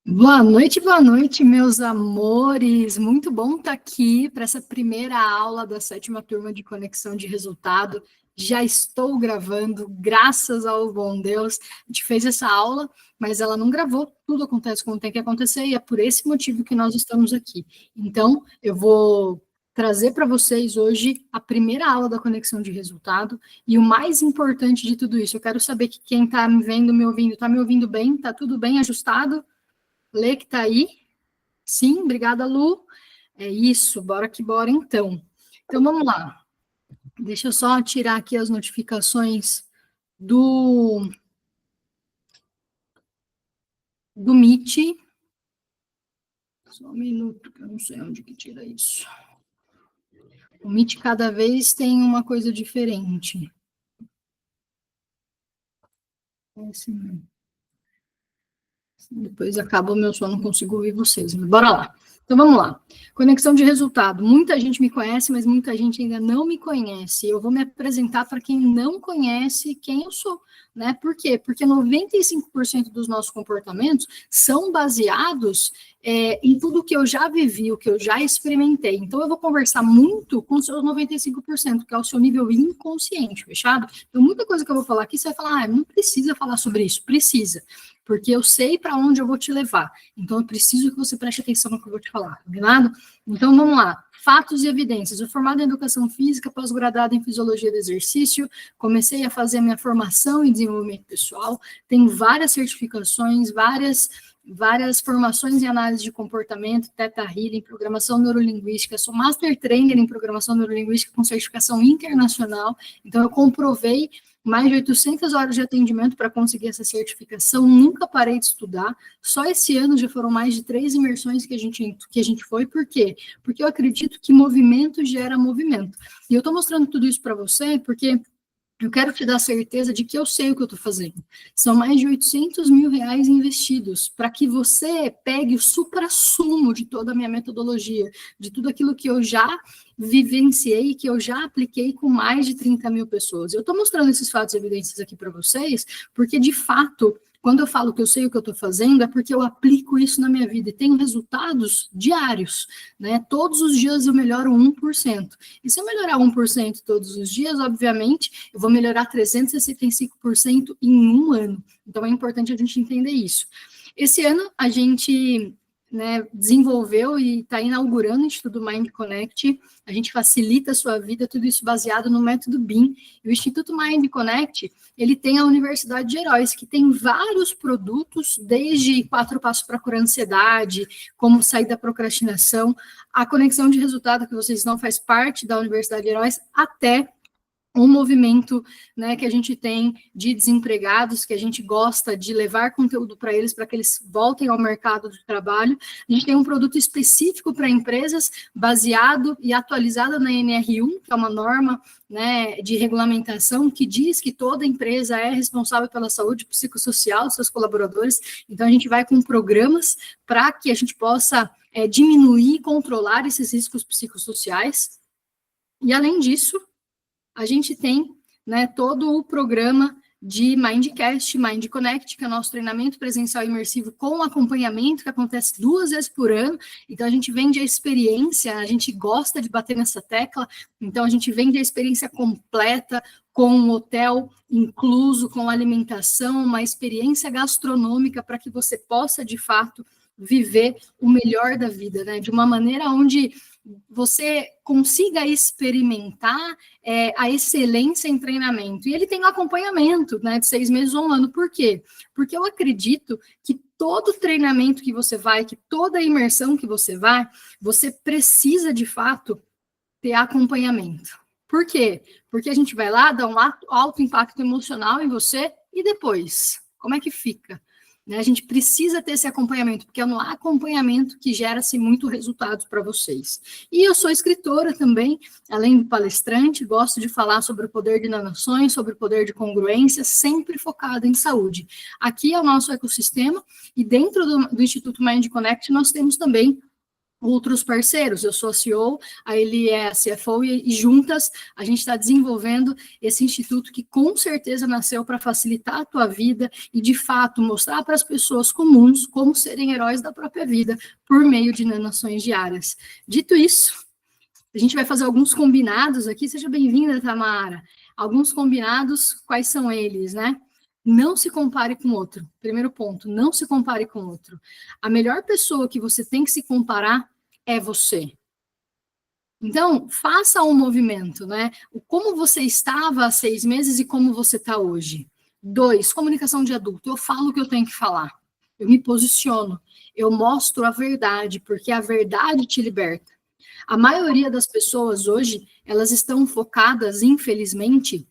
Boa noite, meus amores. Muito bom estar aqui para essa primeira aula da 7ª turma de conexão de resultado. Já estou gravando, graças ao bom Deus. A gente fez essa aula, mas ela não gravou. Tudo acontece como tem que acontecer e é por esse motivo que nós estamos aqui. Então, eu vou trazer para vocês hoje a primeira aula da conexão de resultado e o mais importante de tudo isso. Eu quero saber que quem está me vendo, me ouvindo, está me ouvindo bem? Está tudo bem ajustado? Lê que tá aí. Sim, obrigada, Lu. É isso, bora que bora então. Então vamos lá. Deixa eu só tirar aqui as notificações do Meet. Só um minuto, que eu não sei onde que tira isso. O Meet cada vez tem uma coisa diferente. Depois acaba o meu sono, não consigo ouvir vocês. Mas bora lá. Então vamos lá. Conexão de resultado. Muita gente me conhece, mas muita gente ainda não me conhece. Eu vou me apresentar para quem não conhece quem eu sou, né? Por quê? Porque 95% dos nossos comportamentos são baseados em tudo que eu já vivi, o que eu já experimentei. Então eu vou conversar muito com os seus 95%, que é o seu nível inconsciente, fechado? Então muita coisa que eu vou falar aqui, você vai falar, não precisa falar sobre isso. Precisa. Porque eu sei para onde eu vou te levar. Então, eu preciso que você preste atenção no que eu vou te falar, combinado? Então, vamos lá. Fatos e evidências. Eu formado em Educação Física, pós-graduada em Fisiologia do Exercício, comecei a fazer a minha formação em desenvolvimento pessoal, tenho várias certificações, várias formações em análise de comportamento, Theta Healing, programação neurolinguística, sou Master Trainer em programação neurolinguística com certificação internacional, então eu comprovei mais de 800 horas de atendimento para conseguir essa certificação, nunca parei de estudar, só esse ano já foram mais de 3 imersões que a gente foi, por quê? Porque eu acredito que movimento gera movimento. E eu estou mostrando tudo isso para você porque eu quero te dar certeza de que eu sei o que eu estou fazendo. São mais de 800 mil reais investidos para que você pegue o suprassumo de toda a minha metodologia, de tudo aquilo que eu já vivenciei, que eu já apliquei com mais de 30 mil pessoas. Eu estou mostrando esses fatos e evidências aqui para vocês, porque, de fato, quando eu falo que eu sei o que eu estou fazendo, é porque eu aplico isso na minha vida e tenho resultados diários, né? Todos os dias eu melhoro 1%. E se eu melhorar 1% todos os dias, obviamente, eu vou melhorar 365% em um ano. Então, é importante a gente entender isso. Esse ano, a gente desenvolveu e está inaugurando o Instituto Mind Connect. A gente facilita a sua vida, tudo isso baseado no método BIM. E o Instituto Mind Connect, ele tem a Universidade de Heróis, que tem vários produtos, desde 4 passos para curar a ansiedade, como sair da procrastinação, a conexão de resultado, que vocês não faz parte da Universidade de Heróis, até um movimento, né, que a gente tem de desempregados, que a gente gosta de levar conteúdo para eles, para que eles voltem ao mercado de trabalho. A gente tem um produto específico para empresas, baseado e atualizado na NR1, que é uma norma, né, de regulamentação que diz que toda empresa é responsável pela saúde psicossocial dos seus colaboradores. Então, a gente vai com programas para que a gente possa diminuir e controlar esses riscos psicossociais. E, além disso, a gente tem, né, todo o programa de Mindcast, Mind Connect, que é o nosso treinamento presencial imersivo com acompanhamento, que acontece 2 vezes por ano. Então, a gente vende a experiência, a gente gosta de bater nessa tecla, então a gente vende a experiência completa, com um hotel incluso, com alimentação, uma experiência gastronômica para que você possa, de fato, viver o melhor da vida, né, de uma maneira onde você consiga experimentar a excelência em treinamento. E ele tem um acompanhamento, né, de 6 meses ou 1 ano. Por quê? Porque eu acredito que todo treinamento que você vai, que toda imersão que você vai, você precisa, de fato, ter acompanhamento. Por quê? Porque a gente vai lá, dá um alto impacto emocional em você, e depois? Como é que fica? A gente precisa ter esse acompanhamento, porque é no acompanhamento que gera-se muito resultados para vocês. E eu sou escritora também, além de palestrante, gosto de falar sobre o poder de emanações, sobre o poder de congruência, sempre focada em saúde. Aqui é o nosso ecossistema, e dentro do Instituto Mind Connect nós temos também outros parceiros. Eu sou a CEO, a Eli é a CFO e juntas a gente está desenvolvendo esse instituto que com certeza nasceu para facilitar a tua vida e, de fato, mostrar para as pessoas comuns como serem heróis da própria vida por meio de nanoações diárias. Dito isso, a gente vai fazer alguns combinados aqui. Seja bem-vinda, Tamara. Alguns combinados, quais são eles, né? Não se compare com outro. Primeiro ponto, não se compare com outro. A melhor pessoa que você tem que se comparar é você. Então, faça um movimento, né? Como você estava há 6 meses e como você está hoje. 2, comunicação de adulto. Eu falo o que eu tenho que falar. Eu me posiciono. Eu mostro a verdade, porque a verdade te liberta. A maioria das pessoas hoje, elas estão focadas, infelizmente,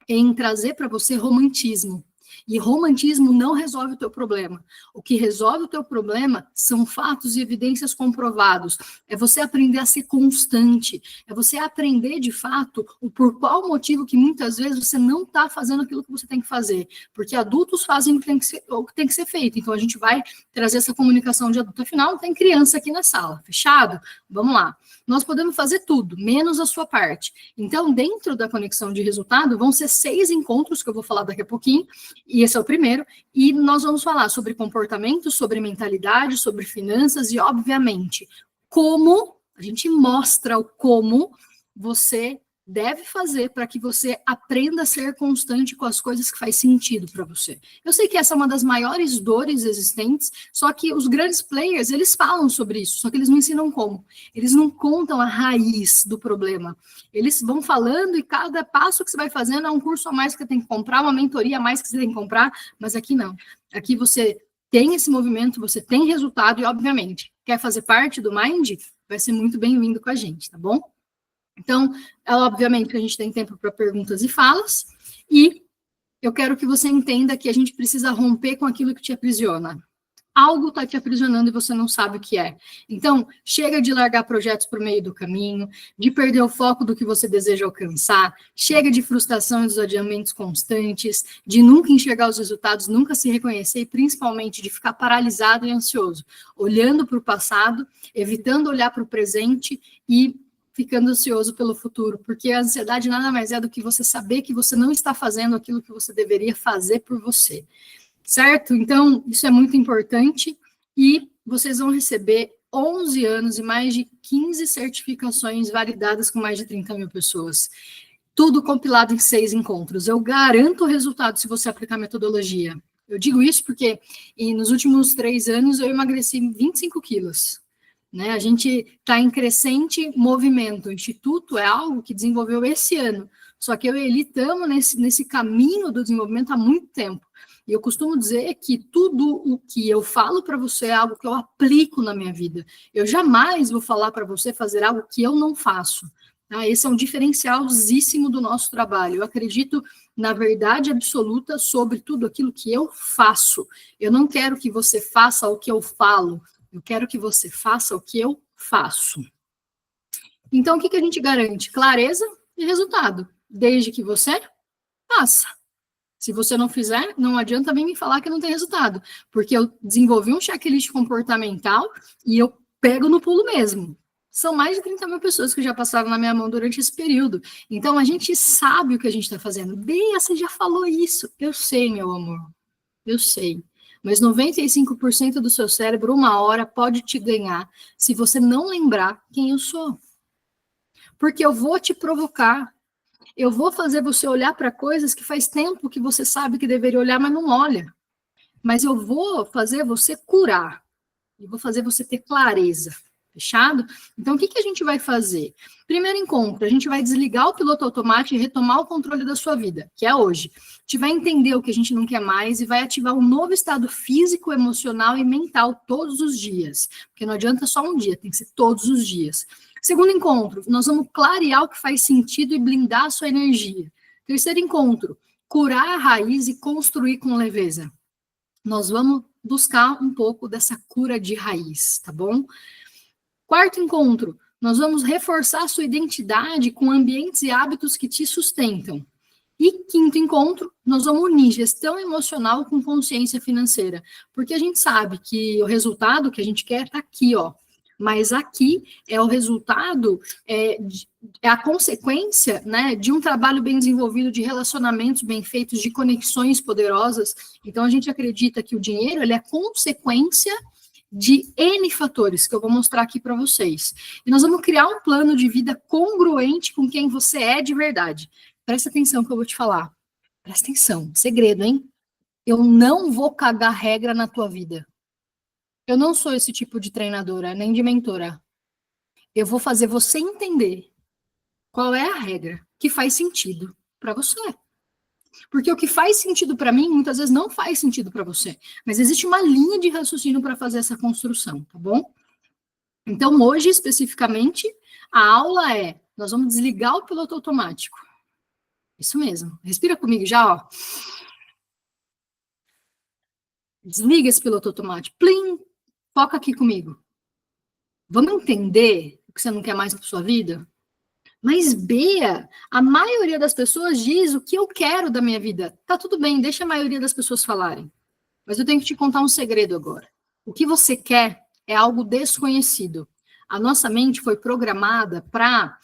em trazer para você romantismo. E romantismo não resolve o teu problema. O que resolve o teu problema são fatos e evidências comprovados. É você aprender a ser constante. É você aprender, de fato, o por qual motivo que muitas vezes você não está fazendo aquilo que você tem que fazer. Porque adultos fazem o que tem que ser feito. Então, a gente vai trazer essa comunicação de adulto. Afinal, tem criança aqui na sala. Fechado? Vamos lá. Nós podemos fazer tudo, menos a sua parte. Então, dentro da conexão de resultado, vão ser 6 encontros, que eu vou falar daqui a pouquinho, e esse é o primeiro, e nós vamos falar sobre comportamento, sobre mentalidade, sobre finanças e, obviamente, como, a gente mostra o como você deve fazer para que você aprenda a ser constante com as coisas que faz sentido para você. Eu sei que essa é uma das maiores dores existentes, só que os grandes players, eles falam sobre isso, só que eles não ensinam como. Eles não contam a raiz do problema. Eles vão falando e cada passo que você vai fazendo é um curso a mais que você tem que comprar, uma mentoria a mais que você tem que comprar, mas aqui não. Aqui você tem esse movimento, você tem resultado e, obviamente, quer fazer parte do Mind? Vai ser muito bem-vindo com a gente, tá bom? Então, obviamente que a gente tem tempo para perguntas e falas, e eu quero que você entenda que a gente precisa romper com aquilo que te aprisiona. Algo está te aprisionando e você não sabe o que é. Então, chega de largar projetos por meio do caminho, de perder o foco do que você deseja alcançar, chega de frustração e dos adiamentos constantes, de nunca enxergar os resultados, nunca se reconhecer e, principalmente, de ficar paralisado e ansioso, olhando para o passado, evitando olhar para o presente e ficando ansioso pelo futuro, porque a ansiedade nada mais é do que você saber que você não está fazendo aquilo que você deveria fazer por você, certo? Então, isso é muito importante e vocês vão receber 11 anos e mais de 15 certificações validadas com mais de 30 mil pessoas. Tudo compilado em 6 encontros. Eu garanto o resultado se você aplicar a metodologia. Eu digo isso porque nos últimos 3 anos eu emagreci 25 quilos. Né? A gente está em crescente movimento. O Instituto é algo que desenvolveu esse ano. Só que eu e ele estamos nesse caminho do desenvolvimento há muito tempo. E eu costumo dizer que tudo o que eu falo para você é algo que eu aplico na minha vida. Eu jamais vou falar para você fazer algo que eu não faço. Tá? Esse é um diferencialzíssimo do nosso trabalho. Eu acredito na verdade absoluta sobre tudo aquilo que eu faço. Eu não quero que você faça o que eu falo. Eu quero que você faça o que eu faço. Então, o que a gente garante? Clareza e resultado, desde que você faça. Se você não fizer, não adianta também me falar que não tem resultado, porque eu desenvolvi um checklist comportamental e eu pego no pulo mesmo. São mais de 30 mil pessoas que já passaram na minha mão durante esse período. Então, a gente sabe o que a gente está fazendo. Bea, você já falou isso. Eu sei, meu amor. Eu sei. Mas 95% do seu cérebro, uma hora, pode te ganhar se você não lembrar quem eu sou. Porque eu vou te provocar. Eu vou fazer você olhar para coisas que faz tempo que você sabe que deveria olhar, mas não olha. Mas eu vou fazer você curar. Eu vou fazer você ter clareza. Fechado? Então, o que a gente vai fazer? Primeiro encontro, a gente vai desligar o piloto automático e retomar o controle da sua vida, que é hoje. A gente vai entender o que a gente não quer mais e vai ativar um novo estado físico, emocional e mental todos os dias. Porque não adianta só um dia, tem que ser todos os dias. Segundo encontro, nós vamos clarear o que faz sentido e blindar a sua energia. Terceiro encontro, curar a raiz e construir com leveza. Nós vamos buscar um pouco dessa cura de raiz, tá bom? Quarto encontro, nós vamos reforçar a sua identidade com ambientes e hábitos que te sustentam. E quinto encontro, nós vamos unir gestão emocional com consciência financeira. Porque a gente sabe que o resultado que a gente quer está aqui, ó. Mas aqui é o resultado, é a consequência, né, de um trabalho bem desenvolvido, de relacionamentos bem feitos, de conexões poderosas. Então, a gente acredita que o dinheiro, ele é consequência de N fatores, que eu vou mostrar aqui para vocês. E nós vamos criar um plano de vida congruente com quem você é de verdade. Presta atenção que eu vou te falar. Presta atenção, segredo, hein? Eu não vou cagar regra na tua vida. Eu não sou esse tipo de treinadora, nem de mentora. Eu vou fazer você entender qual é a regra que faz sentido para você. Porque o que faz sentido para mim, muitas vezes não faz sentido para você. Mas existe uma linha de raciocínio para fazer essa construção, tá bom? Então, hoje, especificamente, a aula é: nós vamos desligar o piloto automático. Isso mesmo. Respira comigo já, ó. Desliga esse piloto automático. Plim! Foca aqui comigo. Vamos entender o que você não quer mais para sua vida? Mas, Bea, a maioria das pessoas diz o que eu quero da minha vida. Tá tudo bem, deixa a maioria das pessoas falarem. Mas eu tenho que te contar um segredo agora. O que você quer é algo desconhecido. A nossa mente foi programada para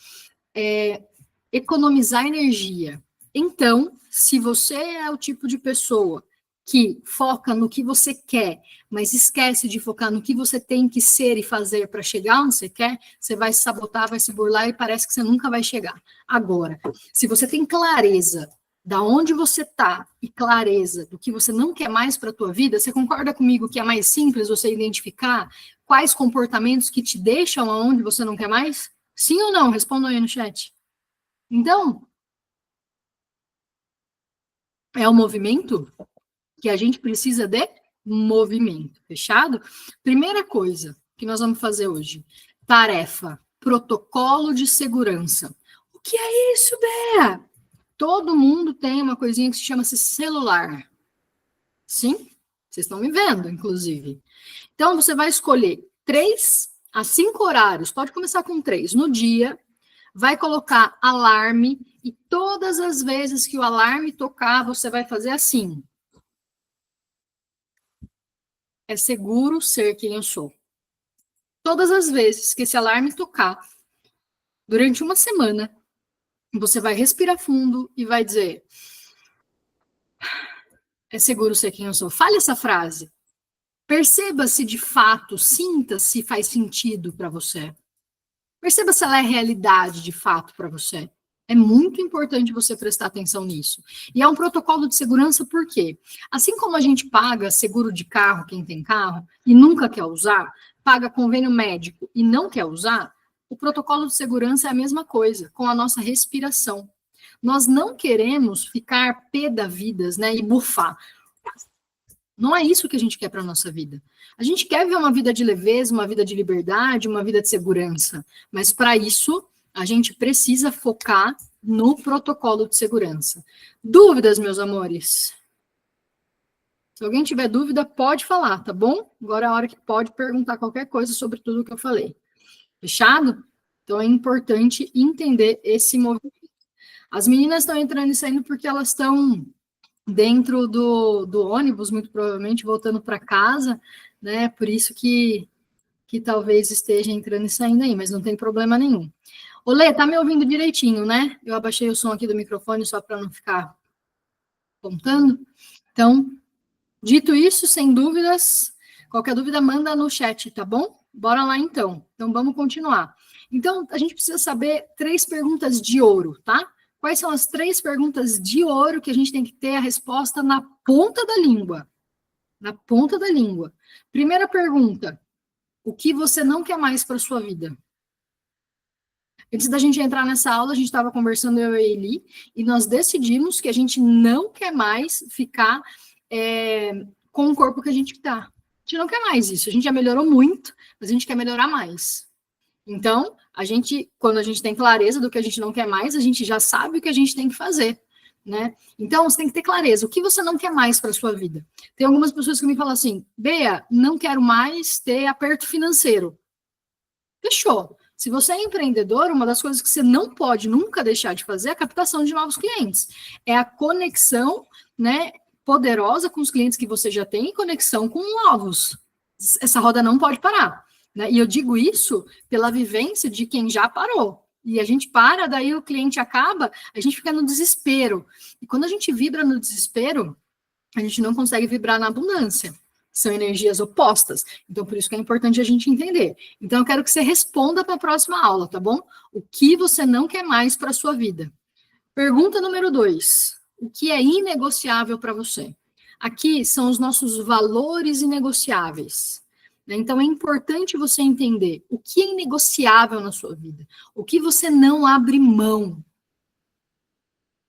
economizar energia. Então, se você é o tipo de pessoa que foca no que você quer, mas esquece de focar no que você tem que ser e fazer para chegar onde você quer, você vai se sabotar, vai se burlar e parece que você nunca vai chegar. Agora, se você tem clareza da onde você está e clareza do que você não quer mais para a tua vida, você concorda comigo que é mais simples você identificar quais comportamentos que te deixam aonde você não quer mais? Sim ou não? Respondam aí no chat. Então, é o movimento que a gente precisa de movimento, fechado? Primeira coisa que nós vamos fazer hoje, tarefa, protocolo de segurança. O que é isso, Bea? Todo mundo tem uma coisinha que se chama-se celular. Sim? Vocês estão me vendo, inclusive. Então, você vai escolher 3 a 5 horários, pode começar com 3, no dia, vai colocar alarme, e todas as vezes que o alarme tocar, você vai fazer assim. É seguro ser quem eu sou. Todas as vezes que esse alarme tocar, durante uma semana, você vai respirar fundo e vai dizer: é seguro ser quem eu sou. Fale essa frase. Perceba se de fato, sinta se faz sentido para você. Perceba se ela é realidade de fato para você. É muito importante você prestar atenção nisso. E é um protocolo de segurança por quê? Assim como a gente paga seguro de carro, quem tem carro, e nunca quer usar, paga convênio médico e não quer usar, o protocolo de segurança é a mesma coisa, com a nossa respiração. Nós não queremos ficar pé da vidas, né, e bufar. Não é isso que a gente quer para a nossa vida. A gente quer ver uma vida de leveza, uma vida de liberdade, uma vida de segurança. Mas para isso, a gente precisa focar no protocolo de segurança. Dúvidas, meus amores? Se alguém tiver dúvida, pode falar, tá bom? Agora é a hora que pode perguntar qualquer coisa sobre tudo que eu falei. Fechado? Então é importante entender esse movimento. As meninas estão entrando e saindo porque elas estão dentro do ônibus, muito provavelmente voltando para casa, né? Por isso que talvez esteja entrando e saindo aí, mas não tem problema nenhum. Olê, tá me ouvindo direitinho, né? Eu abaixei o som aqui do microfone só para não ficar contando. Então, dito isso, sem dúvidas, qualquer dúvida manda no chat, tá bom? Bora lá então. Então vamos continuar. Então, a gente precisa saber 3 perguntas de ouro, tá? Quais são as 3 perguntas de ouro que a gente tem que ter a resposta na ponta da língua? Na ponta da língua. Primeira pergunta: o que você não quer mais para sua vida? Antes da gente entrar nessa aula, a gente estava conversando, eu e a Eli, e nós decidimos que a gente não quer mais ficar com o corpo que a gente está. A gente não quer mais isso. A gente já melhorou muito, mas a gente quer melhorar mais. Então, quando a gente tem clareza do que a gente não quer mais, a gente já sabe o que a gente tem que fazer, né? Então, você tem que ter clareza. O que você não quer mais para a sua vida? Tem algumas pessoas que me falam assim: Bea, não quero mais ter aperto financeiro. Fechou. Se você é empreendedor, uma das coisas que você não pode nunca deixar de fazer é a captação de novos clientes. É a conexão, né, poderosa com os clientes que você já tem e conexão com novos. Essa roda não pode parar. né? E eu digo isso pela vivência de quem já parou. E a gente para, daí o cliente acaba, a gente fica no desespero. E quando a gente vibra no desespero, a gente não consegue vibrar na abundância. São energias opostas. Então, por isso que é importante a gente entender. Então, eu quero que você responda para a próxima aula, tá bom? O que você não quer mais para a sua vida? Pergunta número 2. O que é inegociável para você? Aqui são os nossos valores inegociáveis. Então, é importante você entender o que é inegociável na sua vida. O que você não abre mão.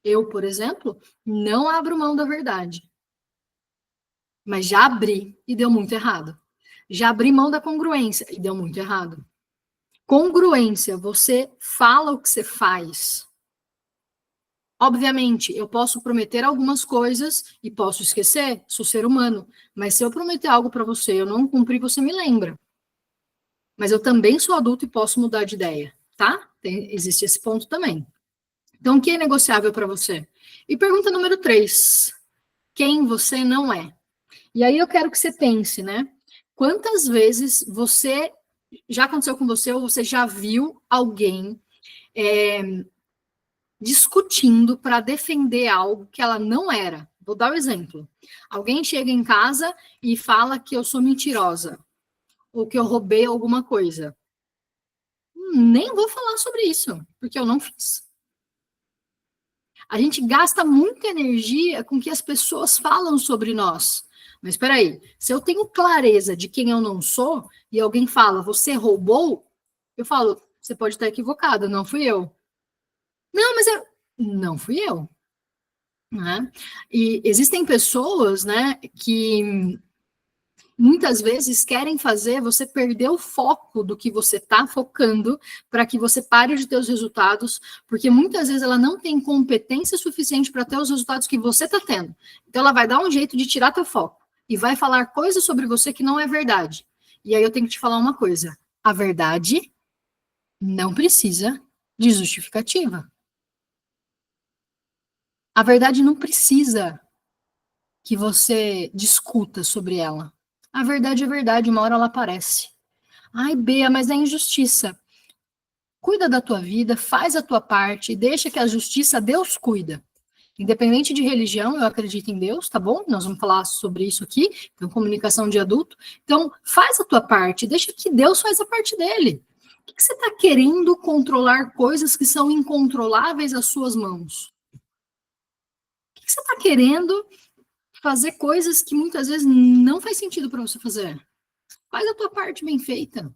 Eu, por exemplo, não abro mão da verdade. Mas já abri e deu muito errado. Já abri mão da congruência e deu muito errado. Congruência, você fala o que você faz. Obviamente, eu posso prometer algumas coisas e posso esquecer, sou ser humano. Mas se eu prometer algo para você e eu não cumprir, você me lembra. Mas eu também sou adulto e posso mudar de ideia, tá? Existe esse ponto também. Então, o que é negociável para você? E pergunta número 3. Quem você não é? E aí eu quero que você pense, né? Quantas vezes você já aconteceu com você ou você já viu alguém discutindo para defender algo que ela não era? Vou dar um exemplo. Alguém chega em casa e fala que eu sou mentirosa ou que eu roubei alguma coisa. Nem vou falar sobre isso, porque eu não fiz. A gente gasta muita energia com o que as pessoas falam sobre nós. Mas espera aí, se eu tenho clareza de quem eu não sou e alguém fala, você roubou, eu falo, você pode estar equivocado, não fui eu. Não, mas não fui eu. Né? E existem pessoas, né, que muitas vezes querem fazer você perder o foco do que você está focando para que você pare de ter os resultados, porque muitas vezes ela não tem competência suficiente para ter os resultados que você está tendo. Então ela vai dar um jeito de tirar teu foco e vai falar coisas sobre você que não é verdade. E aí eu tenho que te falar uma coisa, a verdade não precisa de justificativa. A verdade não precisa que você discuta sobre ela. A verdade é verdade, uma hora ela aparece. Ai, Bea, mas é injustiça. Cuida da tua vida, faz a tua parte, deixa que a justiça Deus cuida. Independente de religião, eu acredito em Deus, tá bom? Nós vamos falar sobre isso aqui, então comunicação de adulto. Então, faz a tua parte, deixa que Deus faz a parte dele. O que você está querendo controlar coisas que são incontroláveis às suas mãos? O que você está querendo fazer coisas que muitas vezes não faz sentido para você fazer? Faz a tua parte bem feita.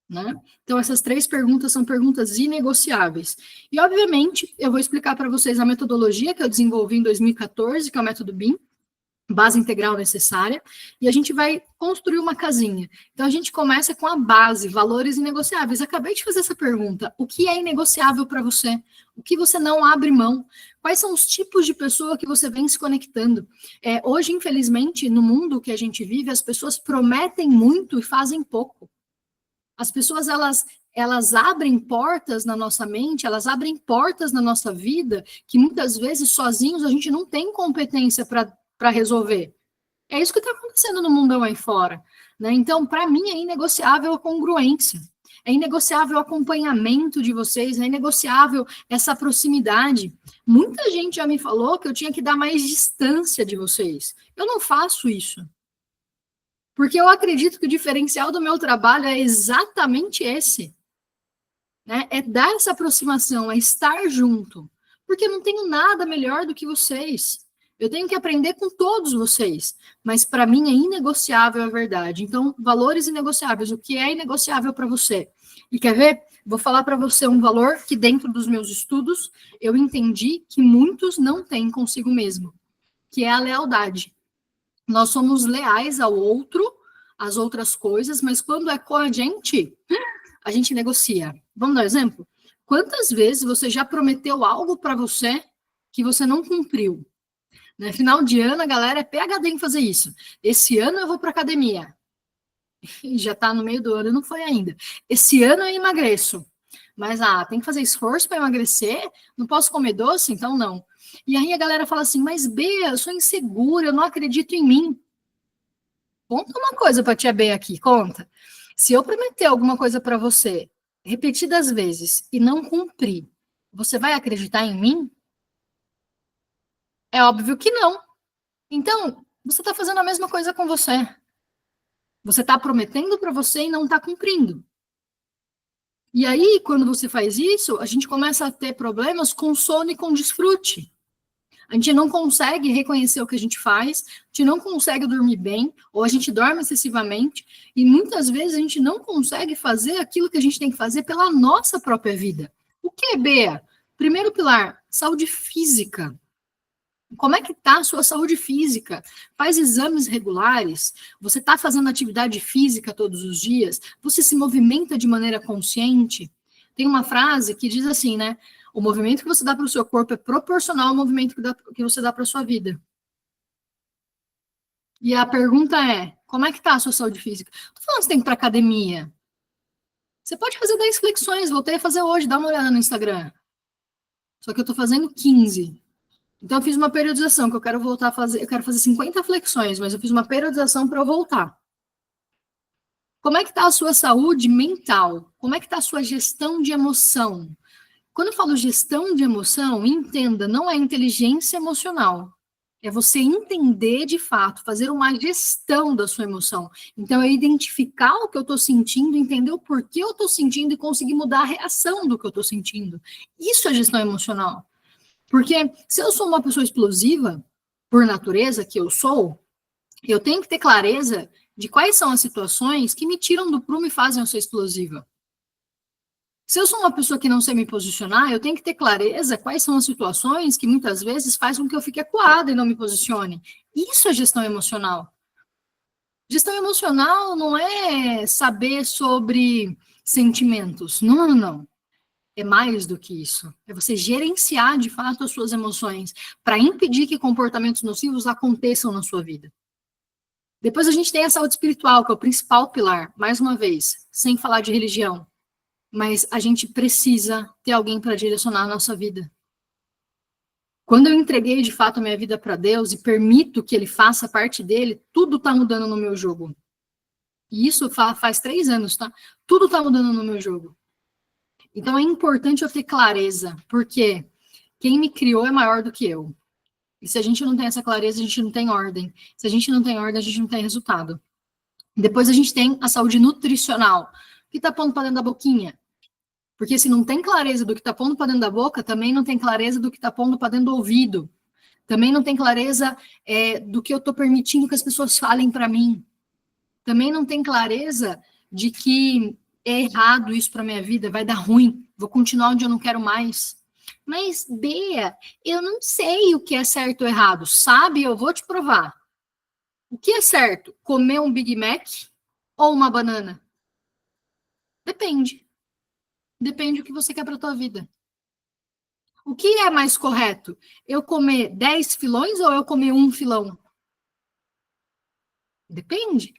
Né? Então, essas 3 perguntas são perguntas inegociáveis. E, obviamente, eu vou explicar para vocês a metodologia que eu desenvolvi em 2014, que é o método BIM, base integral necessária, e a gente vai construir uma casinha. Então, a gente começa com a base, valores inegociáveis. Acabei de fazer essa pergunta. O que é inegociável para você? O que você não abre mão? Quais são os tipos de pessoa que você vem se conectando? Hoje, infelizmente, no mundo que a gente vive, as pessoas prometem muito e fazem pouco. As pessoas, elas abrem portas na nossa mente, elas abrem portas na nossa vida que muitas vezes sozinhos a gente não tem competência para resolver. É isso que está acontecendo no mundão aí fora. Né? Então, para mim, é inegociável a congruência. É inegociável o acompanhamento de vocês, é inegociável essa proximidade. Muita gente já me falou que eu tinha que dar mais distância de vocês. Eu não faço isso. Porque eu acredito que o diferencial do meu trabalho é exatamente esse. Né? É dar essa aproximação, é estar junto. Porque eu não tenho nada melhor do que vocês. Eu tenho que aprender com todos vocês. Mas para mim é inegociável a verdade. Então, valores inegociáveis. O que é inegociável para você? E quer ver? Vou falar para você um valor que dentro dos meus estudos eu entendi que muitos não têm consigo mesmo. Que é a lealdade. Nós somos leais ao outro, às outras coisas, mas quando é com a gente negocia. Vamos dar um exemplo? Quantas vezes você já prometeu algo para você que você não cumpriu? No final de ano, a galera é PhD em fazer isso. Esse ano eu vou para academia. Já está no meio do ano, não foi ainda. Esse ano eu emagreço. Mas, tem que fazer esforço para emagrecer? Não posso comer doce? Então, não. E aí a galera fala assim, mas Bea, eu sou insegura, eu não acredito em mim. Conta uma coisa para tia Bea aqui, conta. Se eu prometer alguma coisa para você repetidas vezes e não cumprir, você vai acreditar em mim? É óbvio que não. Então, você está fazendo a mesma coisa com você. Você está prometendo para você e não está cumprindo. E aí, quando você faz isso, a gente começa a ter problemas com sono e com desfrute. A gente não consegue reconhecer o que a gente faz, a gente não consegue dormir bem, ou a gente dorme excessivamente, e muitas vezes a gente não consegue fazer aquilo que a gente tem que fazer pela nossa própria vida. O que é, Bea? Primeiro pilar, saúde física. Como é que está a sua saúde física? Faz exames regulares? Você está fazendo atividade física todos os dias? Você se movimenta de maneira consciente? Tem uma frase que diz assim, né? O movimento que você dá para o seu corpo é proporcional ao movimento que você dá para a sua vida. E a pergunta é, como é que está a sua saúde física? Tô falando que você tem que ir para academia. Você pode fazer 10 flexões, voltei a fazer hoje, dá uma olhada no Instagram. Só que eu estou fazendo 15. Então, eu fiz uma periodização, que eu quero voltar a fazer, eu quero fazer 50 flexões, mas eu fiz uma periodização para eu voltar. Como é que está a sua saúde mental? Como é que está a sua gestão de emoção? Quando eu falo gestão de emoção, entenda, não é inteligência emocional. É você entender de fato, fazer uma gestão da sua emoção. Então, é identificar o que eu estou sentindo, entender o porquê eu estou sentindo e conseguir mudar a reação do que eu estou sentindo. Isso é gestão emocional. Porque se eu sou uma pessoa explosiva, por natureza, que eu sou, eu tenho que ter clareza de quais são as situações que me tiram do prumo e fazem eu ser explosiva. Se eu sou uma pessoa que não sei me posicionar, eu tenho que ter clareza quais são as situações que muitas vezes fazem com que eu fique acuada e não me posicione. Isso é gestão emocional. Gestão emocional não é saber sobre sentimentos. Não, não, não. É mais do que isso. É você gerenciar de fato as suas emoções para impedir que comportamentos nocivos aconteçam na sua vida. Depois a gente tem a saúde espiritual, que é o principal pilar, mais uma vez, sem falar de religião. Mas a gente precisa ter alguém para direcionar a nossa vida. Quando eu entreguei de fato a minha vida para Deus e permito que Ele faça parte dele, tudo está mudando no meu jogo. E isso faz 3 anos, tá? Tudo está mudando no meu jogo. Então é importante eu ter clareza, porque quem me criou é maior do que eu. E se a gente não tem essa clareza, a gente não tem ordem. Se a gente não tem ordem, a gente não tem resultado. Depois a gente tem a saúde nutricional. O que está pondo para dentro da boquinha? Porque se não tem clareza do que está pondo para dentro da boca, também não tem clareza do que está pondo para dentro do ouvido. Também não tem clareza do que eu estou permitindo que as pessoas falem para mim. Também não tem clareza de que é errado isso para minha vida, vai dar ruim, vou continuar onde eu não quero mais. Mas, Bea, eu não sei o que é certo ou errado. Sabe, eu vou te provar. O que é certo? Comer um Big Mac ou uma banana? Depende. Depende do que você quer para a tua vida. O que é mais correto? Eu comer 10 filões ou eu comer um filão? Depende.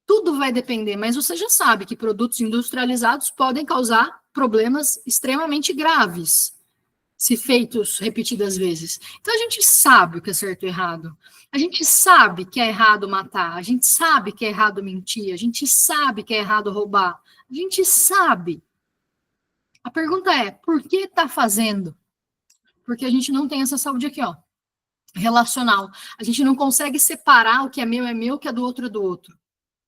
Tudo vai depender, mas você já sabe que produtos industrializados podem causar problemas extremamente graves, se feitos repetidas vezes. Então a gente sabe o que é certo e errado. A gente sabe que é errado matar, a gente sabe que é errado mentir, a gente sabe que é errado roubar. A gente sabe. A pergunta é, por que está fazendo? Porque a gente não tem essa saúde aqui, ó, relacional. A gente não consegue separar o que é meu, o que é do outro é do outro.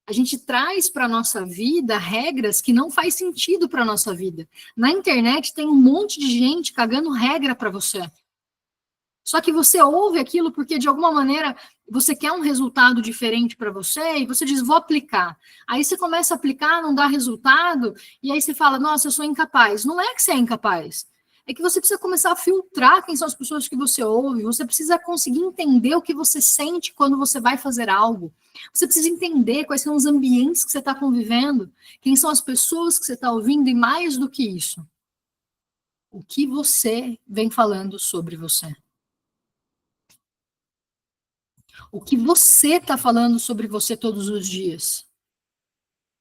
A gente traz para a nossa vida regras que não faz sentido para a nossa vida. Na internet tem um monte de gente cagando regra para você. Só que você ouve aquilo porque, de alguma maneira, você quer um resultado diferente para você e você diz, vou aplicar. Aí você começa a aplicar, não dá resultado, e aí você fala, nossa, eu sou incapaz. Não é que você é incapaz. É que você precisa começar a filtrar quem são as pessoas que você ouve, você precisa conseguir entender o que você sente quando você vai fazer algo. Você precisa entender quais são os ambientes que você está convivendo, quem são as pessoas que você está ouvindo, e mais do que isso, o que você vem falando sobre você. O que você está falando sobre você todos os dias.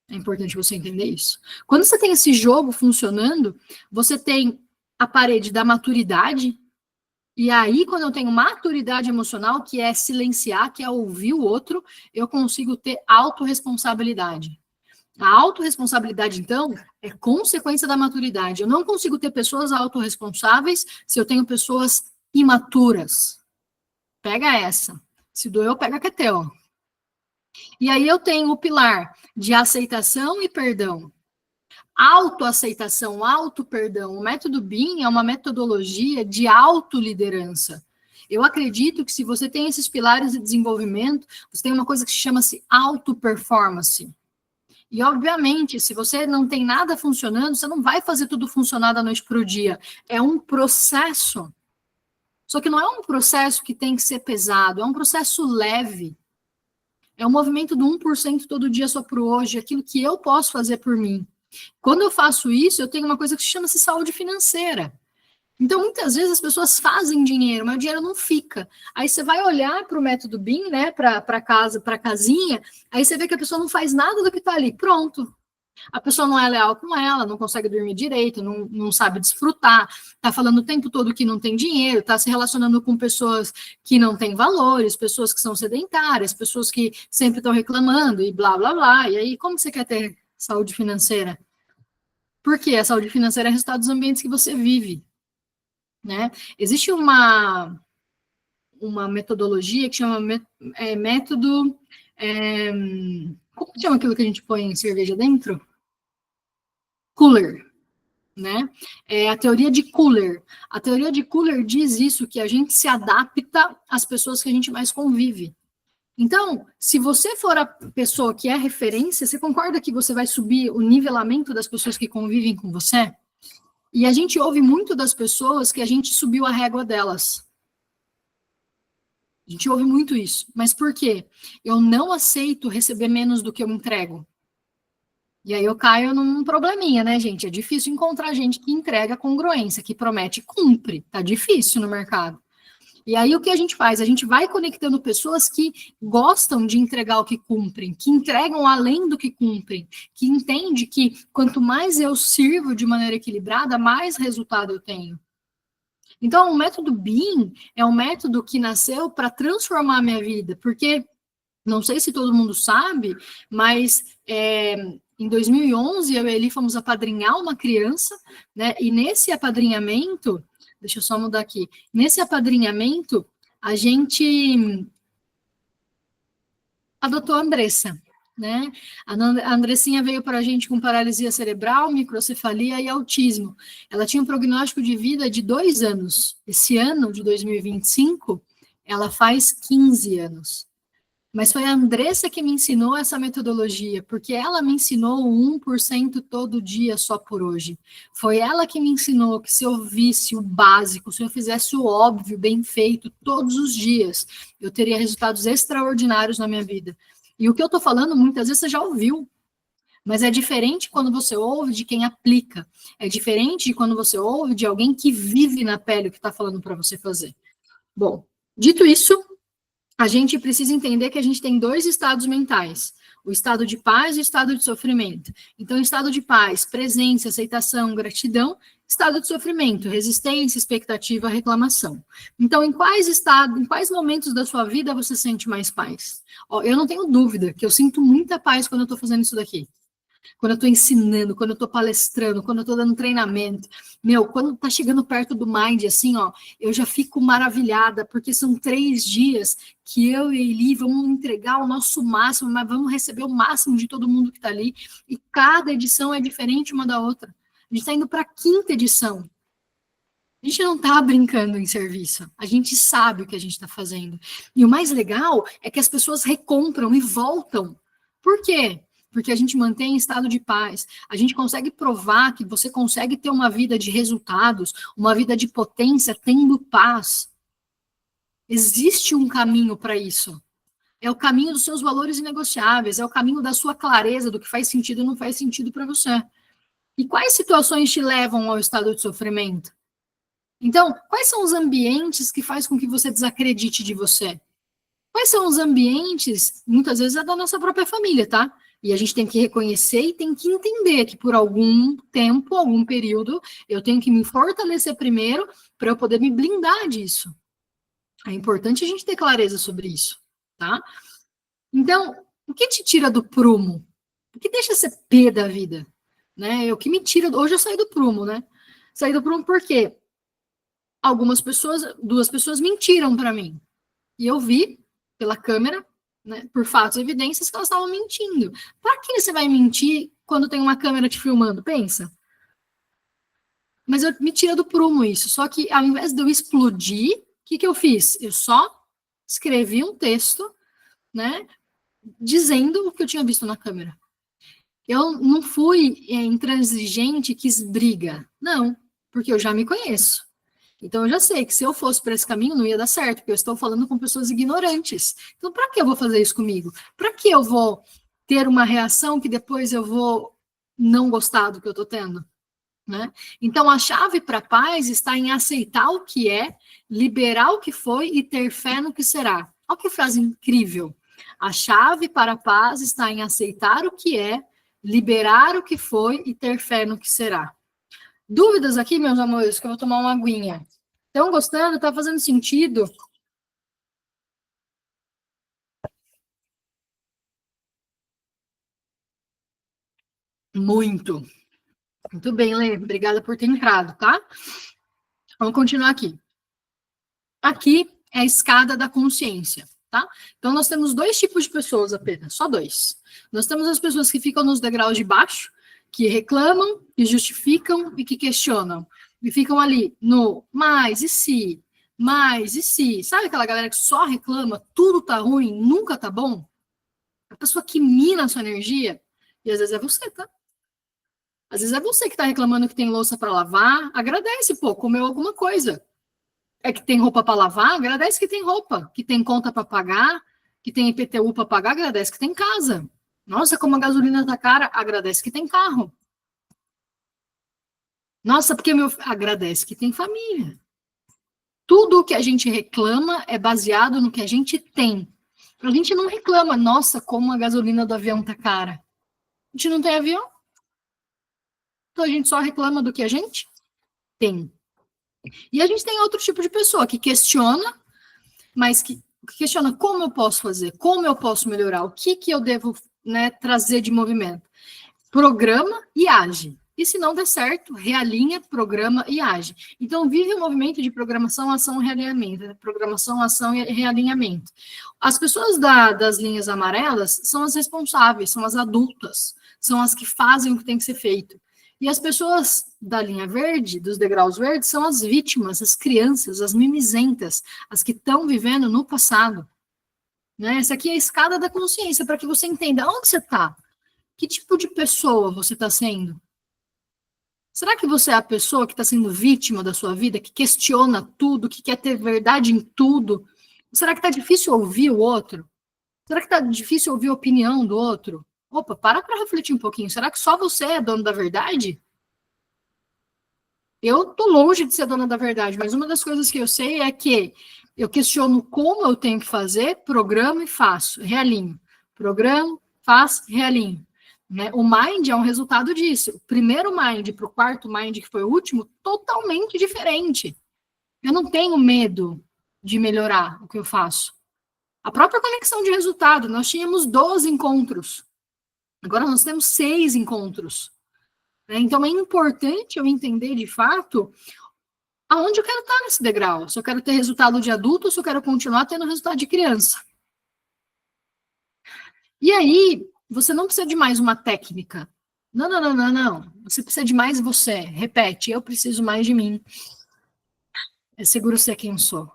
É importante você entender isso. Quando você tem esse jogo funcionando, você tem a parede da maturidade, e aí, quando eu tenho maturidade emocional, que é silenciar, que é ouvir o outro, eu consigo ter autorresponsabilidade. A autorresponsabilidade, então, é consequência da maturidade. Eu não consigo ter pessoas autorresponsáveis se eu tenho pessoas imaturas. Pega essa. Se doeu, pega que é teu. E aí eu tenho o pilar de aceitação e perdão. Autoaceitação, auto-perdão. O método BIM é uma metodologia de autoliderança. Eu acredito que se você tem esses pilares de desenvolvimento, você tem uma coisa que chama-se auto-performance. E, obviamente, se você não tem nada funcionando, você não vai fazer tudo funcionar da noite para o dia. É um processo. Só que não é um processo que tem que ser pesado, é um processo leve. É um movimento do 1% todo dia só para o hoje, aquilo que eu posso fazer por mim. Quando eu faço isso, eu tenho uma coisa que chama-se saúde financeira. Então, muitas vezes as pessoas fazem dinheiro, mas o dinheiro não fica. Aí você vai olhar para o método BIM, né, para casa, para casinha, aí você vê que a pessoa não faz nada do que está ali. Pronto. A pessoa não é leal com ela, não consegue dormir direito, não sabe desfrutar, está falando o tempo todo que não tem dinheiro, está se relacionando com pessoas que não têm valores, pessoas que são sedentárias, pessoas que sempre estão reclamando e blá, blá, blá. E aí, como você quer ter saúde financeira? Porque a saúde financeira é resultado dos ambientes que você vive, né? Existe uma metodologia que chama método... como chama aquilo que a gente põe em cerveja dentro? Cooler, né? É a teoria de Cooler. A teoria de Cooler diz isso, que a gente se adapta às pessoas que a gente mais convive. Então, se você for a pessoa que é referência, você concorda que você vai subir o nivelamento das pessoas que convivem com você? E a gente ouve muito das pessoas que a gente subiu a régua delas. A gente ouve muito isso. Mas por quê? Eu não aceito receber menos do que eu entrego. E aí eu caio num probleminha, né, gente? É difícil encontrar gente que entrega congruência, que promete e cumpre. Tá difícil no mercado. E aí o que a gente faz? A gente vai conectando pessoas que gostam de entregar o que cumprem, que entregam além do que cumprem, que entende que quanto mais eu sirvo de maneira equilibrada, mais resultado eu tenho. Então, o método BIM é um método que nasceu para transformar a minha vida, porque não sei se todo mundo sabe, mas em 2011 eu e a Eli fomos apadrinhar uma criança, né? E nesse apadrinhamento, deixa eu só mudar aqui, nesse apadrinhamento a gente adotou a Andressa, né? A Andressinha veio para a gente com paralisia cerebral, microcefalia e autismo. Ela tinha um prognóstico de vida de 2 anos. Esse ano de 2025, ela faz 15 anos. Mas foi a Andressa que me ensinou essa metodologia, porque ela me ensinou o 1% todo dia só por hoje. Foi ela que me ensinou que se eu visse o básico, se eu fizesse o óbvio bem feito todos os dias, eu teria resultados extraordinários na minha vida. E o que eu estou falando, muitas vezes você já ouviu, mas é diferente quando você ouve de quem aplica. É diferente de quando você ouve de alguém que vive na pele o que está falando para você fazer. Bom, dito isso, a gente precisa entender que a gente tem 2 estados mentais, o estado de paz e o estado de sofrimento. Então, estado de paz, presença, aceitação, gratidão; estado de sofrimento, resistência, expectativa, reclamação. Então, em quais momentos da sua vida você sente mais paz? Eu não tenho dúvida que eu sinto muita paz quando eu estou fazendo isso daqui. Quando eu estou ensinando, quando eu estou palestrando, quando eu estou dando treinamento. Quando está chegando perto do Mind, assim, eu já fico maravilhada, porque são 3 dias que eu e a Eli vamos entregar o nosso máximo, mas vamos receber o máximo de todo mundo que está ali, e cada edição é diferente uma da outra. A gente está indo para a 5ª edição. A gente não está brincando em serviço, a gente sabe o que a gente está fazendo. E o mais legal é que as pessoas recompram e voltam. Por quê? Porque a gente mantém estado de paz, a gente consegue provar que você consegue ter uma vida de resultados, uma vida de potência, tendo paz. Existe um caminho para isso. É o caminho dos seus valores inegociáveis, é o caminho da sua clareza do que faz sentido e não faz sentido para você. E quais situações te levam ao estado de sofrimento? Então, quais são os ambientes que fazem com que você desacredite de você? Quais são os ambientes, muitas vezes é da nossa própria família, tá? E a gente tem que reconhecer e tem que entender que por algum tempo, algum período, eu tenho que me fortalecer primeiro para eu poder me blindar disso. É importante a gente ter clareza sobre isso, tá? Então, o que te tira do prumo? O que deixa ser pé da vida, né? O que me tira, hoje eu saí do prumo, né? Saí do prumo porque algumas pessoas, 2 pessoas mentiram para mim. E eu vi pela câmera, né, por fatos e evidências, que elas estavam mentindo. Para que você vai mentir quando tem uma câmera te filmando? Pensa. Mas me tira do prumo isso. Só que ao invés de eu explodir, o que eu fiz? Eu só escrevi um texto, né, dizendo o que eu tinha visto na câmera. Eu não fui intransigente, quis briga. Não, porque eu já me conheço. Então eu já sei que se eu fosse para esse caminho não ia dar certo, porque eu estou falando com pessoas ignorantes. Então para que eu vou fazer isso comigo? Para que eu vou ter uma reação que depois eu vou não gostar do que eu estou tendo? Né? Então a chave para a paz está em aceitar o que é, liberar o que foi e ter fé no que será. Olha que frase incrível. A chave para a paz está em aceitar o que é, liberar o que foi e ter fé no que será. Dúvidas aqui, meus amores, que eu vou tomar uma aguinha. Estão gostando? Está fazendo sentido? Muito. Muito bem, Lê. Obrigada por ter entrado, tá? Vamos continuar aqui. Aqui é a escada da consciência, tá? Então, nós temos 2 tipos de pessoas apenas, só 2. Nós temos as pessoas que ficam nos degraus de baixo, que reclamam, que justificam e que questionam. E ficam ali no mais e se, mais e se. Sabe aquela galera que só reclama, tudo tá ruim, nunca tá bom? A pessoa que mina a sua energia, e às vezes é você, tá? Às vezes é você que tá reclamando que tem louça para lavar, agradece, pô, comeu alguma coisa. É que tem roupa para lavar, agradece que tem roupa, que tem conta para pagar, que tem IPTU para pagar, agradece que tem casa. Nossa, como a gasolina tá cara, agradece que tem carro. Nossa, porque agradece que tem família. Tudo o que a gente reclama é baseado no que a gente tem. A gente não reclama, nossa, como a gasolina do avião tá cara. A gente não tem avião. Então a gente só reclama do que a gente tem. E a gente tem outro tipo de pessoa que questiona, mas que questiona como eu posso fazer, como eu posso melhorar, o que eu devo, né, trazer de movimento. Programa e age. E se não der certo, realinha, programa e age. Então, vive o movimento de programação, ação e realinhamento. Né? Programação, ação e realinhamento. As pessoas das linhas amarelas são as responsáveis, são as adultas, são as que fazem o que tem que ser feito. E as pessoas da linha verde, dos degraus verdes, são as vítimas, as crianças, as mimizentas, as que estão vivendo no passado. Né? Essa aqui é a escada da consciência, para que você entenda onde você está. Que tipo de pessoa você está sendo? Será que você é a pessoa que está sendo vítima da sua vida, que questiona tudo, que quer ter verdade em tudo? Será que está difícil ouvir o outro? Será que está difícil ouvir a opinião do outro? Opa, para refletir um pouquinho. Será que só você é dono da verdade? Eu tô longe de ser dona da verdade, mas uma das coisas que eu sei é que eu questiono como eu tenho que fazer, programo e faço, realinho. Programo, faço, realinho. Né? O mind é um resultado disso. O primeiro mind para o quarto mind, que foi o último, totalmente diferente. Eu não tenho medo de melhorar o que eu faço. A própria conexão de resultado, nós tínhamos 12 encontros. Agora nós temos 6 encontros. Então é importante eu entender de fato aonde eu quero estar nesse degrau. Se eu quero ter resultado de adulto ou se eu quero continuar tendo resultado de criança. E aí, você não precisa de mais uma técnica. Não, não, não, não, não. Você precisa de mais você. Repete, eu preciso mais de mim. É seguro ser quem eu sou.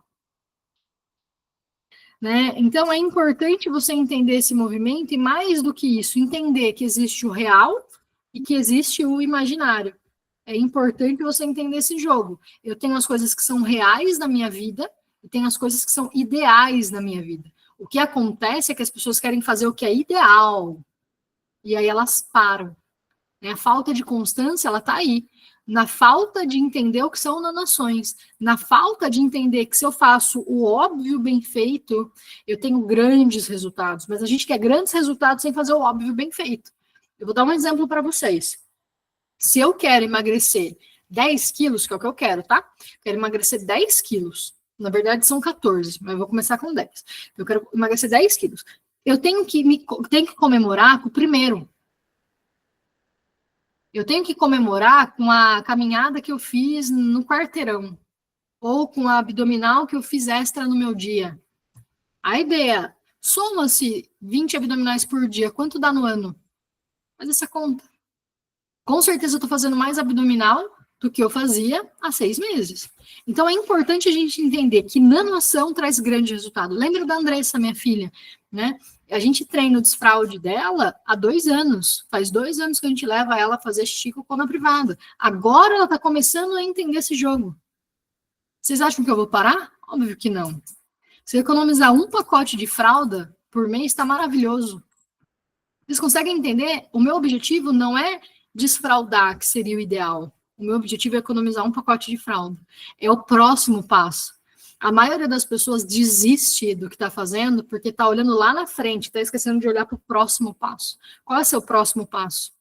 Né? Então é importante você entender esse movimento e mais do que isso, entender que existe o real e que existe o imaginário. É importante você entender esse jogo. Eu tenho as coisas que são reais na minha vida e tenho as coisas que são ideais na minha vida. O que acontece é que as pessoas querem fazer o que é ideal e aí elas param. A falta de constância, ela está aí. Na falta de entender o que são nações, na falta de entender que se eu faço o óbvio bem feito, eu tenho grandes resultados, mas a gente quer grandes resultados sem fazer o óbvio bem feito. Eu vou dar um exemplo para vocês. Se eu quero emagrecer 10 quilos, que é o que eu quero, tá? Quero emagrecer 10 quilos. Na verdade, são 14, mas eu vou começar com 10. Eu quero emagrecer 10 quilos. Eu tenho que comemorar com o primeiro. Eu tenho que comemorar com a caminhada que eu fiz no quarteirão, ou com a abdominal que eu fiz extra no meu dia. A ideia, soma-se 20 abdominais por dia, quanto dá no ano? Faz essa conta. Com certeza eu estou fazendo mais abdominal do que eu fazia há 6 meses. Então é importante a gente entender que nanoação traz grande resultado. Lembra da Andressa, minha filha, né? A gente treina o desfraude dela há 2 anos. Faz 2 anos que a gente leva ela a fazer xixi-cocô na privada. Agora ela está começando a entender esse jogo. Vocês acham que eu vou parar? Óbvio que não. Se economizar um pacote de fralda por mês, está maravilhoso. Vocês conseguem entender? O meu objetivo não é desfraldar, que seria o ideal. O meu objetivo é economizar um pacote de fralda. É o próximo passo. A maioria das pessoas desiste do que está fazendo porque está olhando lá na frente, está esquecendo de olhar para o próximo passo. Qual é o seu próximo passo?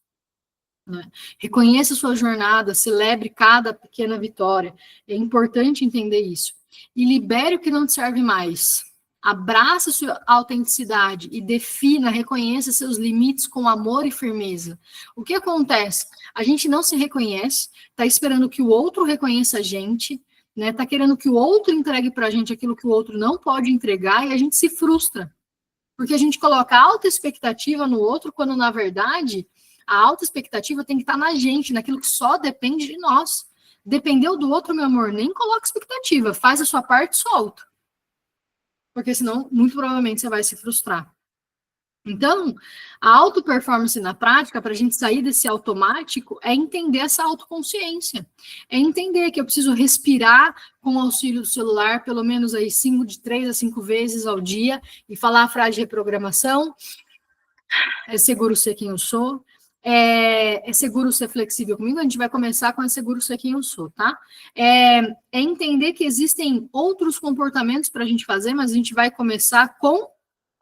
Né? Reconheça sua jornada, celebre cada pequena vitória. É importante entender isso. E libere o que não te serve mais. Abraça sua autenticidade e defina, reconheça seus limites com amor e firmeza. O que acontece? A gente não se reconhece, está esperando que o outro reconheça a gente, né? Tá querendo que o outro entregue para a gente aquilo que o outro não pode entregar e a gente se frustra. Porque a gente coloca alta expectativa no outro, quando na verdade a alta expectativa tem que estar na gente, naquilo que só depende de nós. Dependeu do outro, meu amor, nem coloca expectativa, faz a sua parte e solta. Porque senão, muito provavelmente, você vai se frustrar. Então, a auto-performance na prática, para a gente sair desse automático, é entender essa autoconsciência. É entender que eu preciso respirar com o auxílio do celular, pelo menos aí de 3 a 5 vezes ao dia, e falar a frase de reprogramação. É seguro ser quem eu sou. É seguro ser flexível comigo. A gente vai começar com é seguro ser quem eu sou, tá? É entender que existem outros comportamentos para a gente fazer, mas a gente vai começar com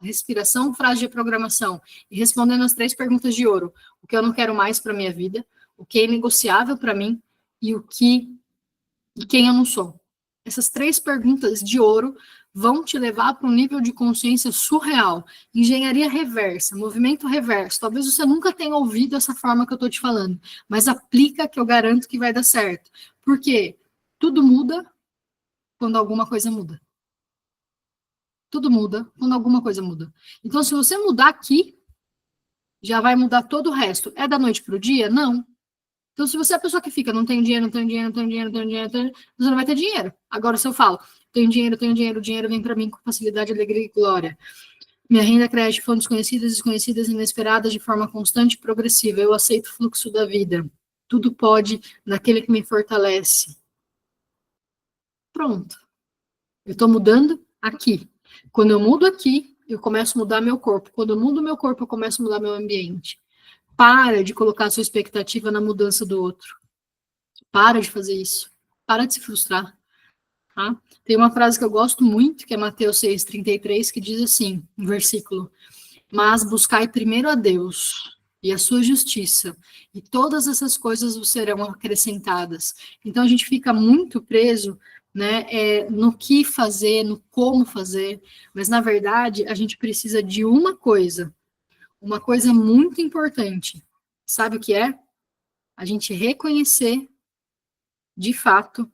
respiração, frase de programação, e respondendo as 3 perguntas de ouro. O que eu não quero mais para minha vida, o que é inegociável para mim e quem eu não sou. Essas 3 perguntas de ouro vão te levar para um nível de consciência surreal. Engenharia reversa, movimento reverso. Talvez você nunca tenha ouvido essa forma que eu estou te falando, mas aplica que eu garanto que vai dar certo. Porque tudo muda quando alguma coisa muda. Tudo muda quando alguma coisa muda. Então, se você mudar aqui, já vai mudar todo o resto. É da noite para o dia? Não. Então, se você é a pessoa que fica, não tenho dinheiro, não tenho dinheiro, não tenho dinheiro, não tenho dinheiro, você não vai ter dinheiro. Agora, se eu falo, tenho dinheiro, o dinheiro vem para mim com facilidade, alegria e glória. Minha renda cresce de fontes conhecidas, desconhecidas, inesperadas, de forma constante e progressiva. Eu aceito o fluxo da vida. Tudo pode naquele que me fortalece. Pronto. Eu estou mudando aqui. Quando eu mudo aqui, eu começo a mudar meu corpo. Quando eu mudo meu corpo, eu começo a mudar meu ambiente. Para de colocar sua expectativa na mudança do outro. Para de fazer isso. Para de se frustrar. Tá? Tem uma frase que eu gosto muito, que é Mateus 6,33, que diz assim, um versículo: mas buscai primeiro a Deus e a sua justiça, e todas essas coisas vos serão acrescentadas. Então a gente fica muito preso, né, no que fazer, no como fazer, mas na verdade a gente precisa de uma coisa muito importante. Sabe o que é? A gente reconhecer, de fato,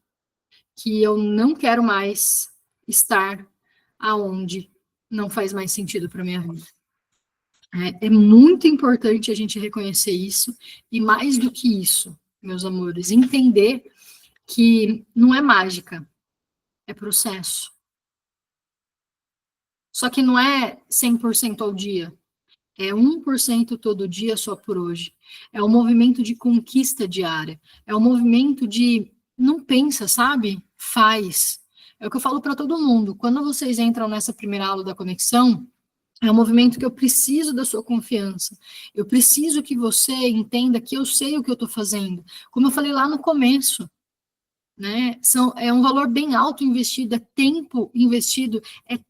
que eu não quero mais estar aonde não faz mais sentido para minha vida. É muito importante a gente reconhecer isso, e mais do que isso, meus amores, entender que não é mágica, é processo. Só que não é 100% ao dia, é 1% todo dia só por hoje. É um movimento de conquista diária, é um movimento de não pensa, sabe? Faz. É o que eu falo para todo mundo. Quando vocês entram nessa primeira aula da conexão, é um movimento que eu preciso da sua confiança. Eu preciso que você entenda que eu sei o que eu estou fazendo. Como eu falei lá no começo, né? É um valor bem alto investido, é tempo investido,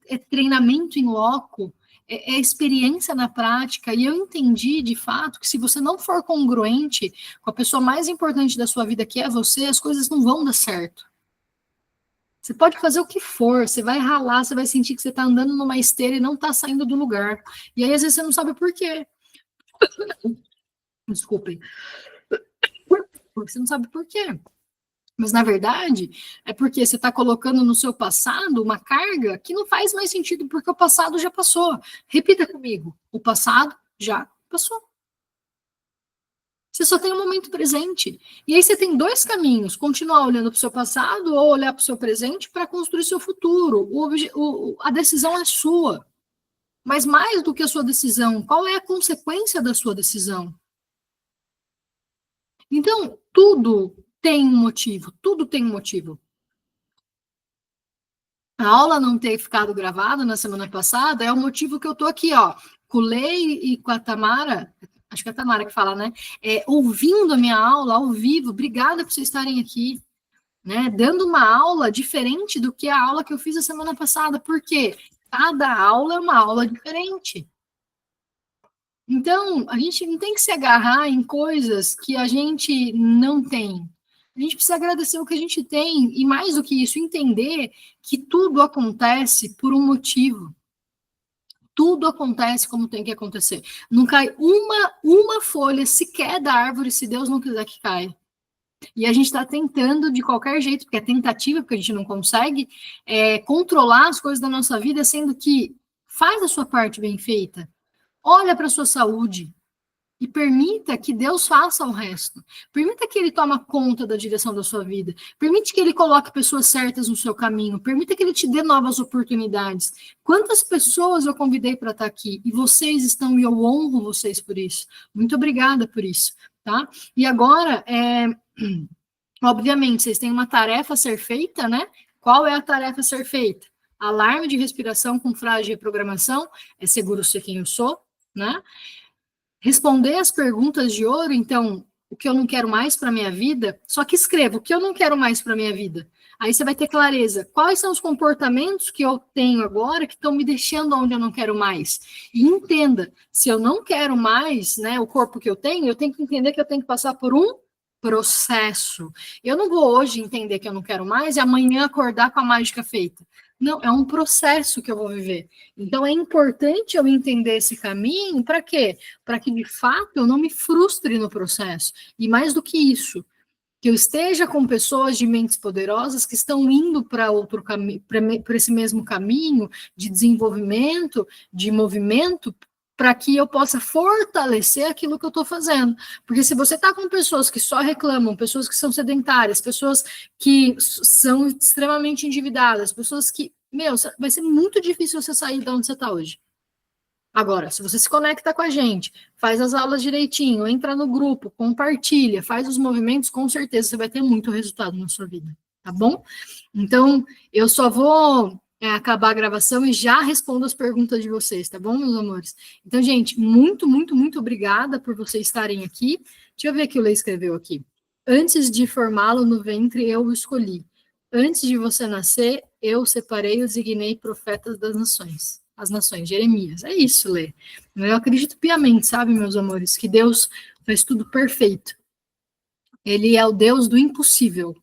é treinamento em loco, é experiência na prática. E eu entendi, de fato, que se você não for congruente com a pessoa mais importante da sua vida, que é você, as coisas não vão dar certo. Você pode fazer o que for, você vai ralar, você vai sentir que você está andando numa esteira e não está saindo do lugar. E aí, às vezes, você não sabe por quê. Desculpem. porque você não sabe por quê. Mas, na verdade, é porque você está colocando no seu passado uma carga que não faz mais sentido, porque o passado já passou. Repita comigo: o passado já passou. Você só tem o momento presente. E aí você tem dois caminhos: continuar olhando para o seu passado ou olhar para o seu presente para construir seu futuro. A decisão é sua. Mas mais do que a sua decisão, qual é a consequência da sua decisão? Então, tudo tem um motivo, tudo tem um motivo. A aula não ter ficado gravada na semana passada é o motivo que eu tô aqui, ó, com o Lei e com a Tamara, acho que é a Tamara que fala, né? Ouvindo a minha aula ao vivo. Obrigada por vocês estarem aqui, né? Dando uma aula diferente do que a aula que eu fiz a semana passada, porque cada aula é uma aula diferente. Então, a gente não tem que se agarrar em coisas que a gente não tem. A gente precisa agradecer o que a gente tem e, mais do que isso, entender que tudo acontece por um motivo. Tudo acontece como tem que acontecer. Não cai uma folha sequer da árvore se Deus não quiser que caia. E a gente está tentando de qualquer jeito, porque é tentativa, porque a gente não consegue, controlar as coisas da nossa vida, sendo que faz a sua parte bem feita. Olha para a sua saúde e permita que Deus faça o resto. Permita que Ele tome conta da direção da sua vida. Permite que Ele coloque pessoas certas no seu caminho. Permita que Ele te dê novas oportunidades. Quantas pessoas eu convidei para estar aqui e vocês estão, e eu honro vocês por isso. Muito obrigada por isso, tá? E agora, obviamente, vocês têm uma tarefa a ser feita, né? Qual é a tarefa a ser feita? Alarme de respiração com frase de reprogramação. É seguro ser quem eu sou, né? Responder as perguntas de ouro, então, o que eu não quero mais para minha vida, só que escreva o que eu não quero mais para minha vida. Aí você vai ter clareza. Quais são os comportamentos que eu tenho agora que estão me deixando onde eu não quero mais? E entenda, se eu não quero mais, né, o corpo que eu tenho que entender que eu tenho que passar por um processo. Eu não vou hoje entender que eu não quero mais e amanhã acordar com a mágica feita. Não, é um processo que eu vou viver. Então, é importante eu entender esse caminho, para quê? Para que, de fato, eu não me frustre no processo. E mais do que isso, que eu esteja com pessoas de mentes poderosas que estão indo para outro caminho, para esse mesmo caminho de desenvolvimento, de movimento, para que eu possa fortalecer aquilo que eu estou fazendo. Porque se você está com pessoas que só reclamam, pessoas que são sedentárias, pessoas que são extremamente endividadas, pessoas que, vai ser muito difícil você sair de onde você está hoje. Agora, se você se conecta com a gente, faz as aulas direitinho, entra no grupo, compartilha, faz os movimentos, com certeza você vai ter muito resultado na sua vida, tá bom? Então, eu só vou acabar a gravação e já respondo as perguntas de vocês, tá bom, meus amores? Então, gente, muito, muito, muito obrigada por vocês estarem aqui. Deixa eu ver o que o Lê escreveu aqui. Antes de formá-lo no ventre, eu o escolhi. Antes de você nascer, eu separei e designei profetas das nações. As nações, Jeremias. É isso, Lê. Eu acredito piamente, sabe, meus amores, que Deus faz tudo perfeito. Ele é o Deus do impossível.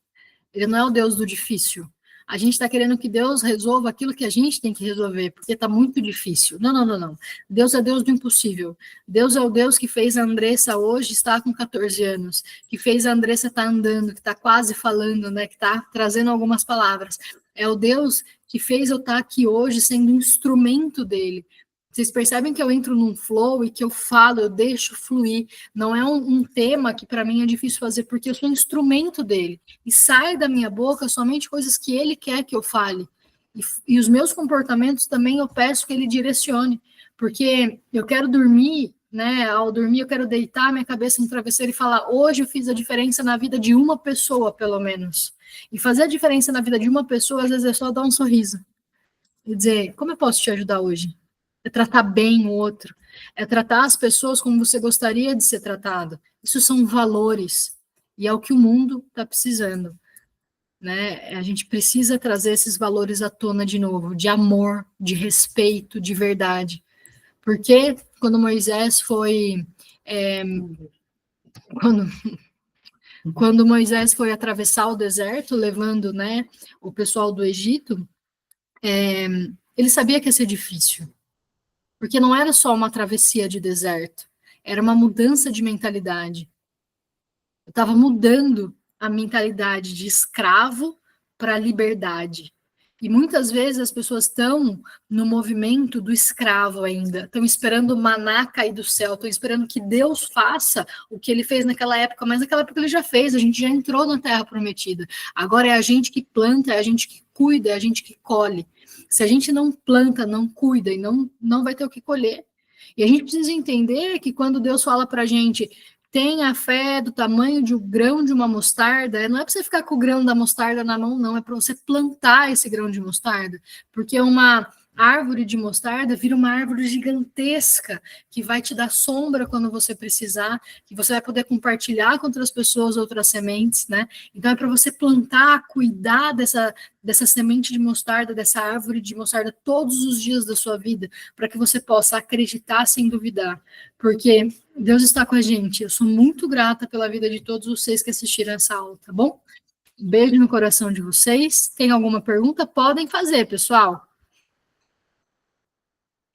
Ele não é o Deus do difícil. A gente está querendo que Deus resolva aquilo que a gente tem que resolver, porque está muito difícil. Não, não, não, não. Deus é Deus do impossível. Deus é o Deus que fez a Andressa hoje estar com 14 anos, que fez a Andressa estar andando, que está quase falando, né, que está trazendo algumas palavras. É o Deus que fez eu estar aqui hoje sendo um instrumento dele. Vocês percebem que eu entro num flow e que eu falo, eu deixo fluir. Não é um tema que para mim é difícil fazer, porque eu sou instrumento dele. E sai da minha boca somente coisas que ele quer que eu fale. E os meus comportamentos também eu peço que ele direcione. Porque eu quero dormir, né? Ao dormir eu quero deitar minha cabeça no travesseiro e falar: hoje eu fiz a diferença na vida de uma pessoa, pelo menos. E fazer a diferença na vida de uma pessoa, às vezes é só dar um sorriso. E dizer: como eu posso te ajudar hoje? É tratar bem o outro, é tratar as pessoas como você gostaria de ser tratado. Isso são valores, e é o que o mundo está precisando, né? A gente precisa trazer esses valores à tona de novo, de amor, de respeito, de verdade. Porque quando Moisés foi... quando Moisés foi atravessar o deserto, levando, né, o pessoal do Egito, ele sabia que ia ser difícil. Porque não era só uma travessia de deserto, era uma mudança de mentalidade. Eu estava mudando a mentalidade de escravo para liberdade. E muitas vezes as pessoas estão no movimento do escravo ainda, estão esperando o maná cair do céu, estão esperando que Deus faça o que ele fez naquela época, mas naquela época ele já fez, a gente já entrou na Terra Prometida. Agora é a gente que planta, é a gente que cuida, é a gente que colhe. Se a gente não planta, não cuida e não vai ter o que colher. E a gente precisa entender que quando Deus fala para a gente tenha fé do tamanho de um grão de uma mostarda, não é para você ficar com o grão da mostarda na mão, não, é para você plantar esse grão de mostarda, porque uma árvore de mostarda vira uma árvore gigantesca, que vai te dar sombra quando você precisar, que você vai poder compartilhar com outras pessoas outras sementes, né? Então é para você plantar, cuidar dessa semente de mostarda, dessa árvore de mostarda todos os dias da sua vida, para que você possa acreditar sem duvidar, porque Deus está com a gente. Eu sou muito grata pela vida de todos vocês que assistiram essa aula, tá bom? Um beijo no coração de vocês. Tem alguma pergunta? Podem fazer, pessoal.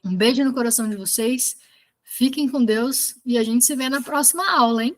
Um beijo no coração de vocês. Fiquem com Deus e a gente se vê na próxima aula, hein?